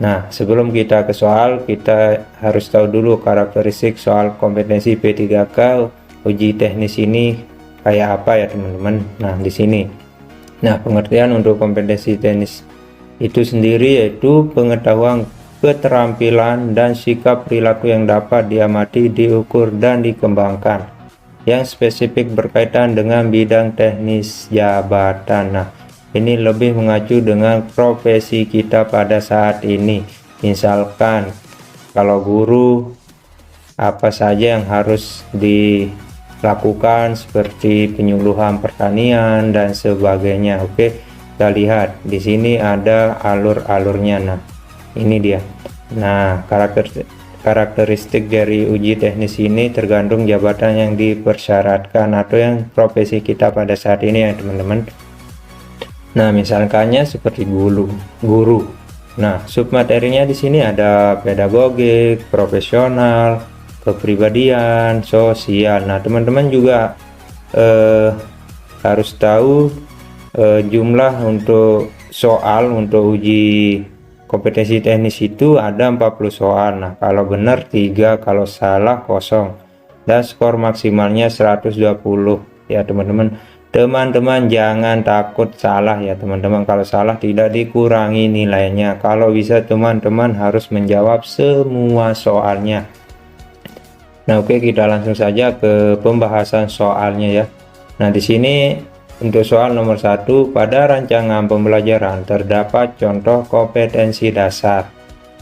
Nah, sebelum kita ke soal, kita harus tahu dulu karakteristik soal kompetensi P3K uji teknis ini kayak apa ya teman-teman. Nah, di sini. Nah, pengertian untuk kompetensi teknis itu sendiri yaitu pengetahuan, keterampilan, dan sikap perilaku yang dapat diamati, diukur, dan dikembangkan yang spesifik berkaitan dengan bidang teknis jabatan. Nah, ini lebih mengacu dengan profesi kita pada saat ini. Misalkan kalau guru, apa saja yang harus dilakukan seperti penyuluhan pertanian dan sebagainya. Oke, kita lihat di sini ada alur-alurnya. Nah, ini dia. Nah, karakteristik dari uji teknis ini tergantung jabatan yang dipersyaratkan atau yang profesi kita pada saat ini ya teman-teman. Nah, misalkannya seperti guru. Nah, submaterinya di sini ada pedagogik, profesional, kepribadian, sosial. Nah, teman-teman juga harus tahu jumlah untuk soal untuk uji kompetensi teknis itu ada 40 soal. Nah, kalau benar 3, kalau salah 0, dan skor maksimalnya 120 ya teman-teman. Teman-teman jangan takut salah ya teman-teman. Kalau salah tidak dikurangi nilainya. Kalau bisa teman-teman harus menjawab semua soalnya. Nah, oke, kita langsung saja ke pembahasan soalnya ya. Nah, di sini untuk soal nomor 1, pada rancangan pembelajaran terdapat contoh kompetensi dasar,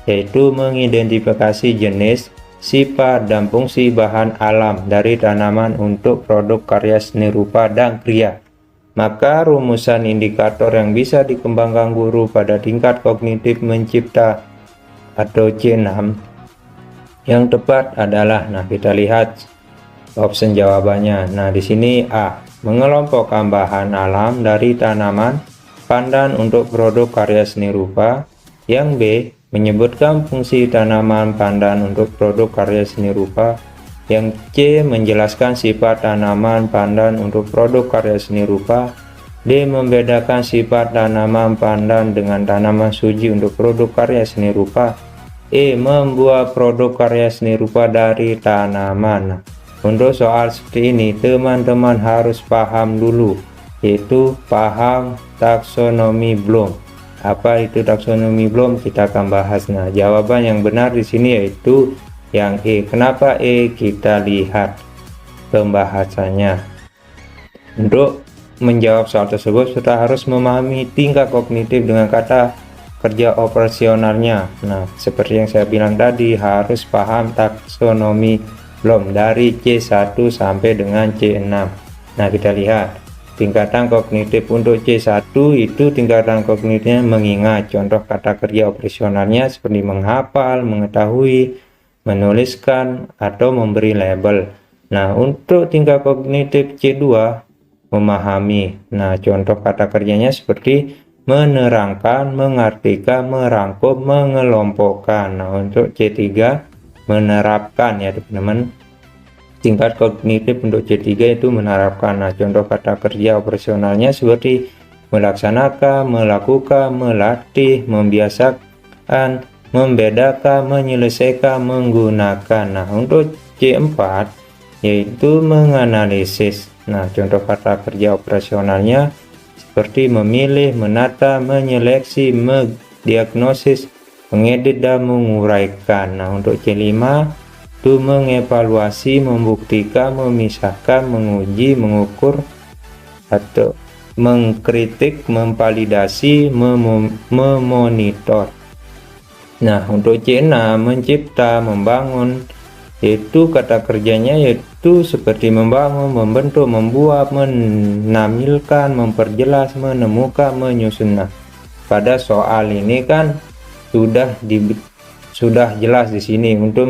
yaitu mengidentifikasi jenis, sifat, dan fungsi bahan alam dari tanaman untuk produk karya seni rupa dan kriya. Maka rumusan indikator yang bisa dikembangkan guru pada tingkat kognitif mencipta atau C6 yang tepat adalah, nah kita lihat option jawabannya. Nah, di sini A, mengelompokkan bahan alam dari tanaman pandan untuk produk karya seni rupa. Yang B, menyebutkan fungsi tanaman pandan untuk produk karya seni rupa. Yang C, menjelaskan sifat tanaman pandan untuk produk karya seni rupa. D, membedakan sifat tanaman pandan dengan tanaman suji untuk produk karya seni rupa. E, membuat produk karya seni rupa dari tanaman. Untuk soal seperti ini teman-teman harus paham dulu, yaitu paham taksonomi Bloom. Apa itu taksonomi Bloom? Kita akan bahas. Nah, jawaban yang benar di sini yaitu yang E. Kenapa E? Kita lihat pembahasannya. Untuk menjawab soal tersebut kita harus memahami tingkat kognitif dengan kata kerja operasionalnya. Nah, seperti yang saya bilang tadi, harus paham taksonomi Bloom dari C1 sampai dengan C6. Nah, kita lihat tingkatan kognitif untuk C1 itu tingkatan kognitifnya mengingat. Contoh kata kerja operasionalnya seperti menghafal, mengetahui, menuliskan, atau memberi label. Nah, untuk tingkat kognitif C2 memahami. Nah, contoh kata kerjanya seperti menerangkan, mengartikan, merangkum, mengelompokkan. Nah, untuk C3 menerapkan ya teman-teman. Tingkat kognitif untuk C3 itu menerapkan. Nah, contoh kata kerja operasionalnya seperti melaksanakan, melakukan, melatih, membiasakan, membedakan, menyelesaikan, menggunakan. Nah, untuk C4 yaitu menganalisis. Nah, contoh kata kerja operasionalnya seperti memilih, menata, menyeleksi, mendiagnosis, mengedit, dan menguraikan. Nah, untuk C5 itu mengevaluasi, membuktikan, memisahkan, menguji, mengukur, atau mengkritik, memvalidasi, memonitor. Nah, untuk C6 mencipta, membangun, yaitu kata kerjanya yaitu seperti membangun, membentuk, membuat, menampilkan, memperjelas, menemukan, menyusun. Nah, pada soal ini kan sudah jelas di sini untuk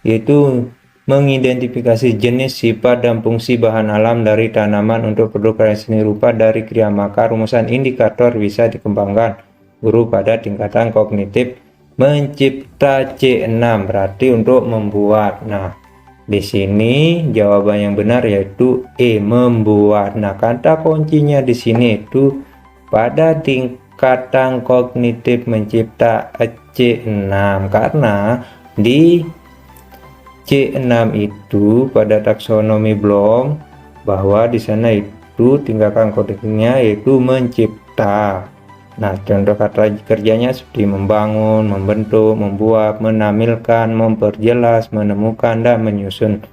yaitu mengidentifikasi jenis, sifat, dan fungsi bahan alam dari tanaman untuk produk karya seni rupa dari kriya. Maka rumusan indikator bisa dikembangkan guru pada tingkatan kognitif mencipta C6 berarti untuk membuat. Nah, di sini jawaban yang benar yaitu E, membuat. Nah, kata kuncinya di sini itu pada tingkat pendekatan kognitif mencipta C6, karena di C6 itu pada taksonomi Bloom bahwa di sana itu tingkatan kognitifnya yaitu mencipta. Nah, contoh kata kerjanya seperti membangun, membentuk, membuat, menampilkan, memperjelas, menemukan, dan menyusun.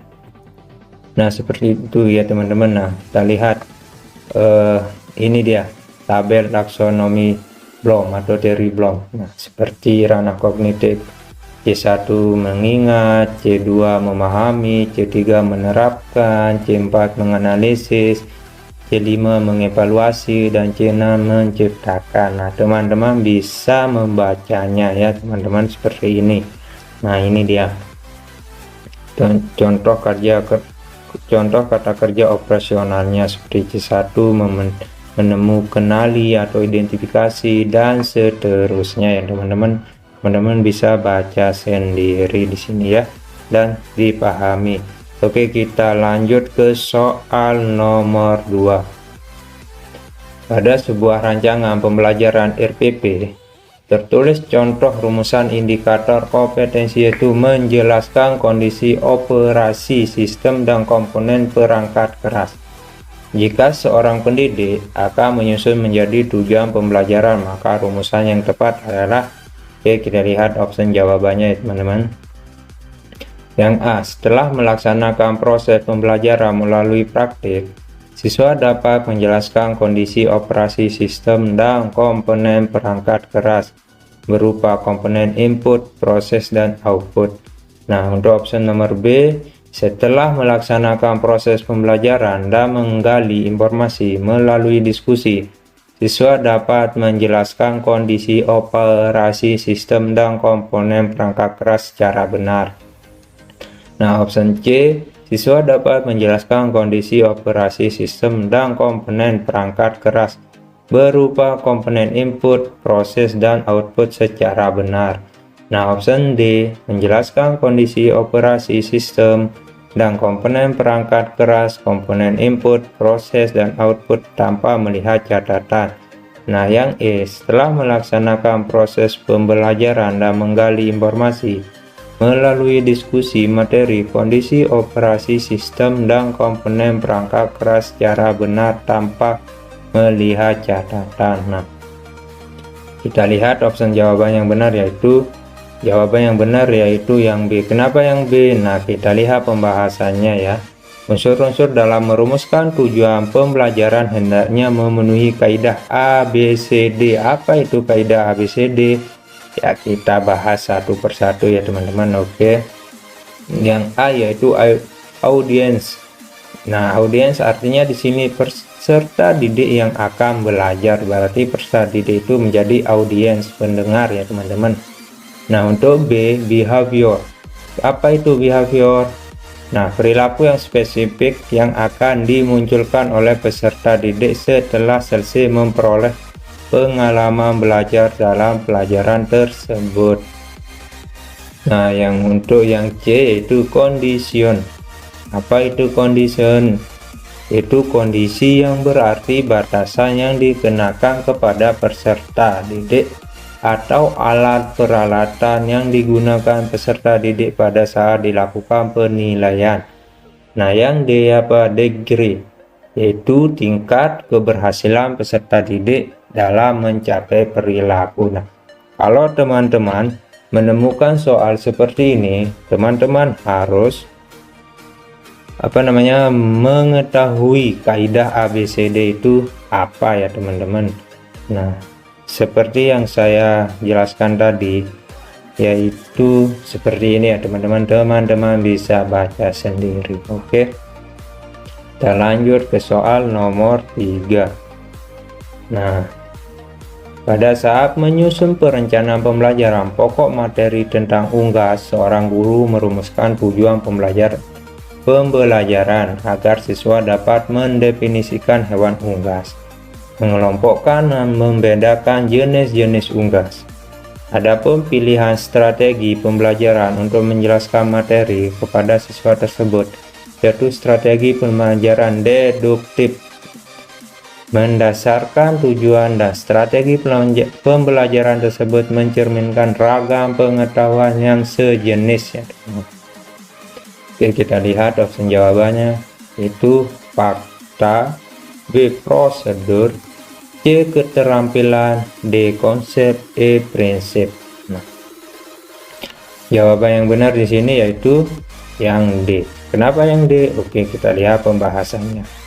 Nah, seperti itu ya teman-teman. Nah, kita lihat ini dia tabel taksonomi Bloom atau teori Bloom. Nah, seperti ranah kognitif, C1 mengingat, C2 memahami, C3 menerapkan, C4 menganalisis, C5 mengevaluasi, dan C6 menciptakan. Nah, teman-teman bisa membacanya ya teman-teman seperti ini. Nah, ini dia contoh kata kerja operasionalnya seperti C1 kenali atau identifikasi, dan seterusnya ya teman-teman bisa baca sendiri di sini ya dan dipahami. Oke, kita lanjut ke soal nomor 2. Pada sebuah rancangan pembelajaran RPP tertulis contoh rumusan indikator kompetensi, yaitu menjelaskan kondisi operasi sistem dan komponen perangkat keras. Jika seorang pendidik akan menyusun menjadi tujuan pembelajaran, maka rumusan yang tepat adalah, oke, kita lihat opsi jawabannya ya teman-teman. Yang A, setelah melaksanakan proses pembelajaran melalui praktik, siswa dapat menjelaskan kondisi operasi sistem dan komponen perangkat keras berupa komponen input, proses, dan output. Nah, untuk opsi nomor B, setelah melaksanakan proses pembelajaran dan menggali informasi melalui diskusi, siswa dapat menjelaskan kondisi operasi sistem dan komponen perangkat keras secara benar. Nah, opsi C, siswa dapat menjelaskan kondisi operasi sistem dan komponen perangkat keras berupa komponen input, proses, dan output secara benar. Nah, opsi D, menjelaskan kondisi operasi sistem dan komponen perangkat keras, komponen input, proses, dan output tanpa melihat catatan. Nah, yang E, setelah melaksanakan proses pembelajaran dan menggali informasi melalui diskusi materi kondisi operasi sistem dan komponen perangkat keras secara benar tanpa melihat catatan. Nah, kita lihat opsi jawaban yang benar yaitu yang B. Kenapa yang B? Nah, kita lihat pembahasannya ya. Unsur-unsur dalam merumuskan tujuan pembelajaran hendaknya memenuhi kaidah ABCD. Apa itu kaidah ABCD? Ya, kita bahas satu persatu ya teman-teman. Oke. Yang A yaitu audience. Nah, audience artinya di sini peserta didik yang akan belajar. Berarti peserta didik itu menjadi audiens, pendengar ya teman-teman. Nah, untuk B, behavior. Apa itu behavior? Nah, perilaku yang spesifik yang akan dimunculkan oleh peserta didik setelah selesai memperoleh pengalaman belajar dalam pelajaran tersebut. Nah, untuk yang C yaitu condition. Apa itu condition? Itu kondisi yang berarti batasan yang dikenakan kepada peserta didik atau alat peralatan yang digunakan peserta didik pada saat dilakukan penilaian. Nah, yang D apa? Degree, yaitu tingkat keberhasilan peserta didik dalam mencapai perilaku. Nah, kalau teman-teman menemukan soal seperti ini, teman-teman harus mengetahui kaidah ABCD itu apa ya teman-teman. Nah, seperti yang saya jelaskan tadi, yaitu seperti ini ya teman-teman bisa baca sendiri. Oke, kita lanjut ke soal nomor 3. Nah, pada saat menyusun perencanaan pembelajaran pokok materi tentang unggas, seorang guru merumuskan tujuan pembelajaran agar siswa dapat mendefinisikan hewan unggas, mengelompokkan dan membedakan jenis-jenis unggas. Adapun pilihan strategi pembelajaran untuk menjelaskan materi kepada siswa tersebut, yaitu strategi pembelajaran deduktif. Mendasarkan tujuan dan strategi pembelajaran tersebut mencerminkan ragam pengetahuan yang sejenis ya. Oke, kita lihat opsi jawabannya, itu fakta, B prosedur, C keterampilan, D konsep, E prinsip. Nah, jawaban yang benar di sini yaitu yang D. Kenapa yang D? Oke, kita lihat pembahasannya.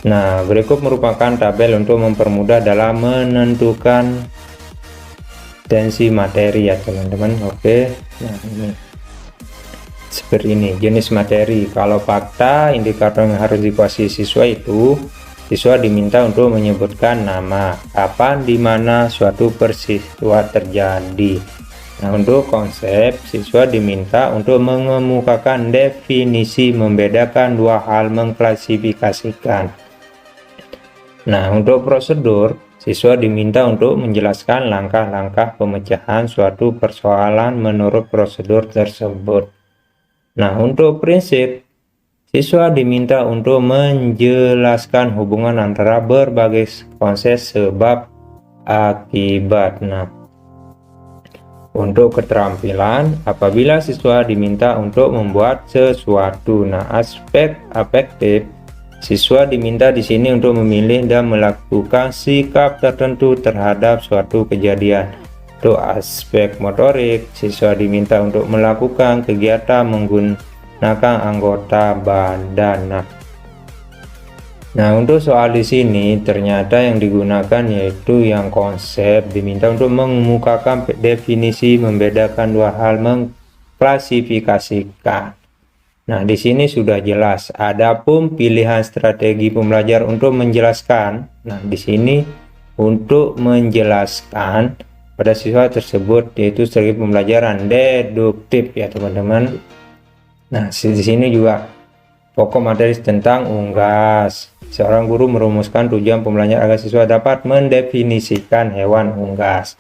Nah, berikut merupakan tabel untuk mempermudah dalam menentukan tensi materi ya teman-teman. Oke, nah ini seperti ini jenis materi. Kalau fakta, indikator yang harus dikuasai siswa itu, siswa diminta untuk menyebutkan nama, kapan, di mana suatu peristiwa terjadi. Nah, untuk konsep, siswa diminta untuk mengemukakan definisi, membedakan dua hal, mengklasifikasikan. Nah, untuk prosedur, siswa diminta untuk menjelaskan langkah-langkah pemecahan suatu persoalan menurut prosedur tersebut. Nah, untuk prinsip, siswa diminta untuk menjelaskan hubungan antara berbagai konsep sebab akibat. Nah, untuk keterampilan, apabila siswa diminta untuk membuat sesuatu. Nah, aspek afektif, siswa diminta di sini untuk memilih dan melakukan sikap tertentu terhadap suatu kejadian. Untuk aspek motorik, siswa diminta untuk melakukan kegiatan menggunakan anggota badan. Nah, untuk soal di sini ternyata yang digunakan yaitu yang konsep, diminta untuk mengemukakan definisi, membedakan dua hal, mengklasifikasikan. Nah, di sini sudah jelas. Adapun pilihan strategi pembelajaran untuk menjelaskan. Nah, di sini untuk menjelaskan pada siswa tersebut yaitu strategi pembelajaran deduktif ya teman-teman. Nah, di sini juga pokok materi tentang unggas. Seorang guru merumuskan tujuan pembelajaran agar siswa dapat mendefinisikan hewan unggas.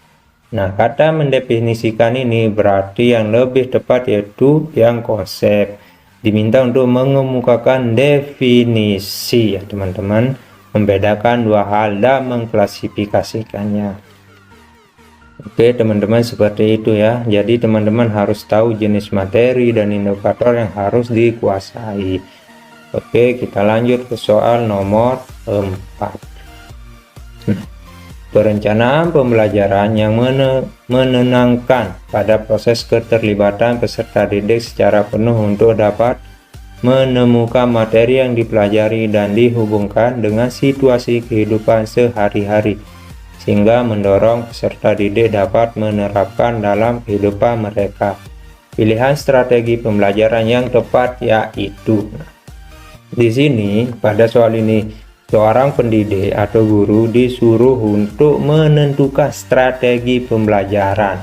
Nah, kata mendefinisikan ini berarti yang lebih tepat yaitu yang konsep. Diminta untuk mengemukakan definisi ya teman-teman, membedakan dua hal dan mengklasifikasikannya. Oke teman-teman, seperti itu ya. Jadi teman-teman harus tahu jenis materi dan indikator yang harus dikuasai. Oke, kita lanjut ke soal nomor 4. Perencanaan pembelajaran yang menenangkan pada proses keterlibatan peserta didik secara penuh untuk dapat menemukan materi yang dipelajari dan dihubungkan dengan situasi kehidupan sehari-hari, sehingga mendorong peserta didik dapat menerapkan dalam kehidupan mereka. Pilihan strategi pembelajaran yang tepat yaitu, di sini pada soal ini seorang pendidik atau guru disuruh untuk menentukan strategi pembelajaran.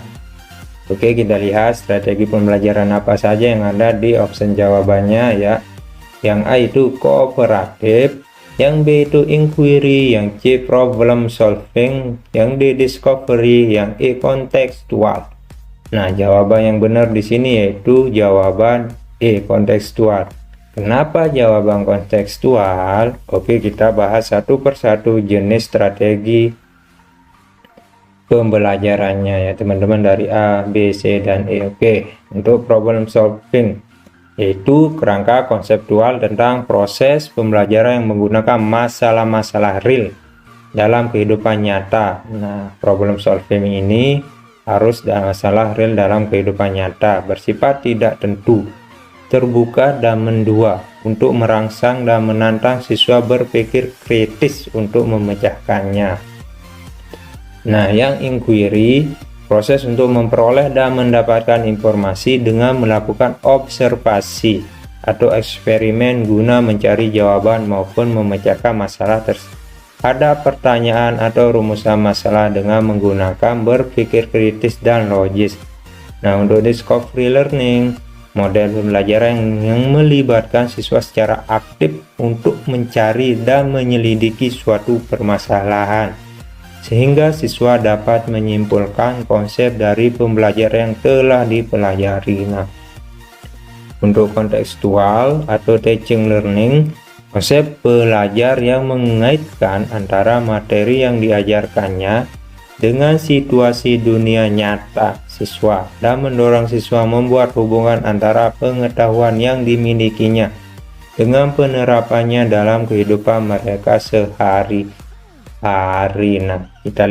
Oke, kita lihat strategi pembelajaran apa saja yang ada di opsi jawabannya ya. Yang A itu kooperatif, yang B itu inquiry, yang C problem solving, yang D discovery, yang E kontekstual. Nah, jawaban yang benar di sini yaitu jawaban E kontekstual. Kenapa jawaban kontekstual? Oke, kita bahas satu persatu jenis strategi pembelajarannya ya teman-teman, dari A, B, C, dan E. Oke, untuk problem solving yaitu kerangka konseptual tentang proses pembelajaran yang menggunakan masalah-masalah real dalam kehidupan nyata. Nah, problem solving ini harus masalah real dalam kehidupan nyata, bersifat tidak tentu, terbuka dan mendua, untuk merangsang dan menantang siswa berpikir kritis untuk memecahkannya. Nah, yang inquiry, proses untuk memperoleh dan mendapatkan informasi dengan melakukan observasi atau eksperimen guna mencari jawaban maupun memecahkan masalah terhadap pertanyaan atau rumusan masalah dengan menggunakan berpikir kritis dan logis. Nah, untuk discovery learning, model pembelajaran yang melibatkan siswa secara aktif untuk mencari dan menyelidiki suatu permasalahan, sehingga siswa dapat menyimpulkan konsep dari pembelajaran yang telah dipelajari. Nah, untuk kontekstual atau teaching learning, Konsep pelajar yang mengaitkan antara materi yang diajarkannya dengan situasi dunia nyata siswa dan mendorong siswa membuat hubungan antara pengetahuan yang dimilikinya dengan penerapannya dalam kehidupan mereka sehari-hari. Nah, kita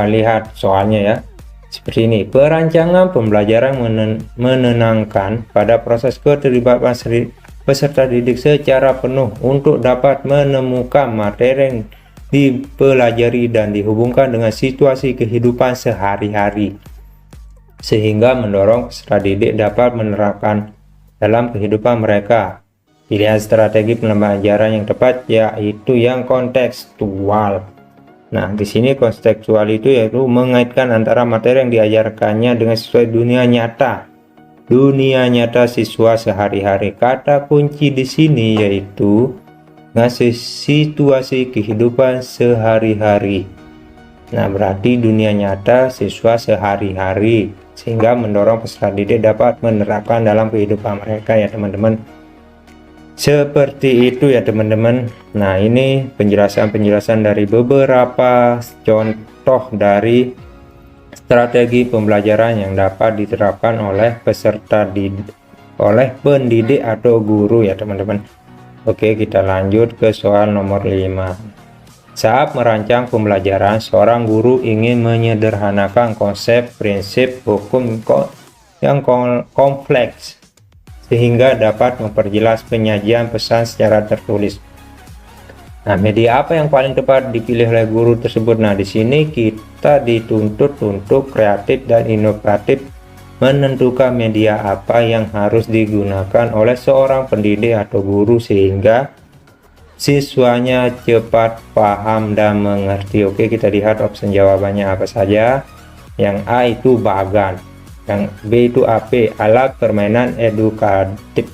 lihat soalnya ya. Seperti ini, perancangan pembelajaran menenangkan pada proses keterlibatan peserta didik secara penuh untuk dapat menemukan materi yang dipelajari dan dihubungkan dengan situasi kehidupan sehari-hari, sehingga mendorong peserta didik dapat menerapkan dalam kehidupan mereka. Pilihan strategi pembelajaran yang tepat yaitu yang kontekstual. Nah, di sini kontekstual itu yaitu mengaitkan antara materi yang diajarkannya dengan sesuai dunia nyata siswa sehari-hari. Kata kunci di sini yaitu ngasih situasi kehidupan sehari-hari. Nah, berarti dunia nyata siswa sehari-hari, sehingga mendorong peserta didik dapat menerapkan dalam kehidupan mereka ya teman-teman. Seperti itu ya teman-teman. Nah, ini penjelasan dari beberapa contoh dari strategi pembelajaran yang dapat diterapkan oleh pendidik atau guru ya teman-teman. Oke, kita lanjut ke soal nomor 5. Saat merancang pembelajaran, seorang guru ingin menyederhanakan konsep, prinsip, hukum yang kompleks sehingga dapat memperjelas penyajian pesan secara tertulis. Nah, media apa yang paling tepat dipilih oleh guru tersebut? Nah, di sini kita dituntut untuk kreatif dan inovatif menentukan media apa yang harus digunakan oleh seorang pendidik atau guru sehingga siswanya cepat paham dan mengerti. Oke, kita lihat opsi jawabannya apa saja. Yang A itu bagan, yang B itu AP, alat permainan edukatif,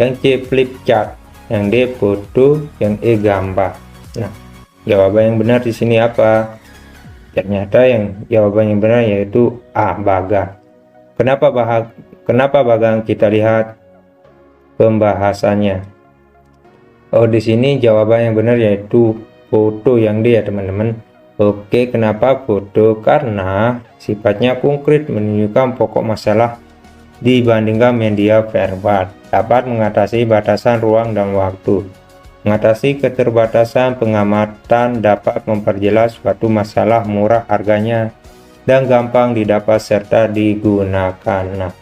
yang C flip chart, yang D foto, yang E gambar. Nah, jawaban yang benar di sini apa? Ternyata jawaban yang benar yaitu A, bagan. Kenapa bagan? Kita lihat pembahasannya. Oh, di sini jawaban yang benar yaitu foto, yang D ya teman-teman. Oke, kenapa foto? Karena sifatnya konkret, menunjukkan pokok masalah dibandingkan media verbal, dapat mengatasi batasan ruang dan waktu, mengatasi keterbatasan pengamatan, dapat memperjelas suatu masalah, murah harganya, dan gampang didapat serta digunakan. Nah,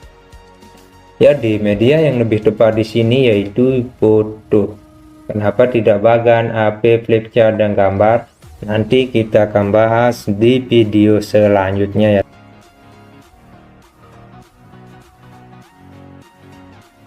jadi media yang lebih tepat di sini yaitu foto. Kenapa tidak bagan, AP, flipchart, dan gambar? Nanti kita akan bahas di video selanjutnya ya.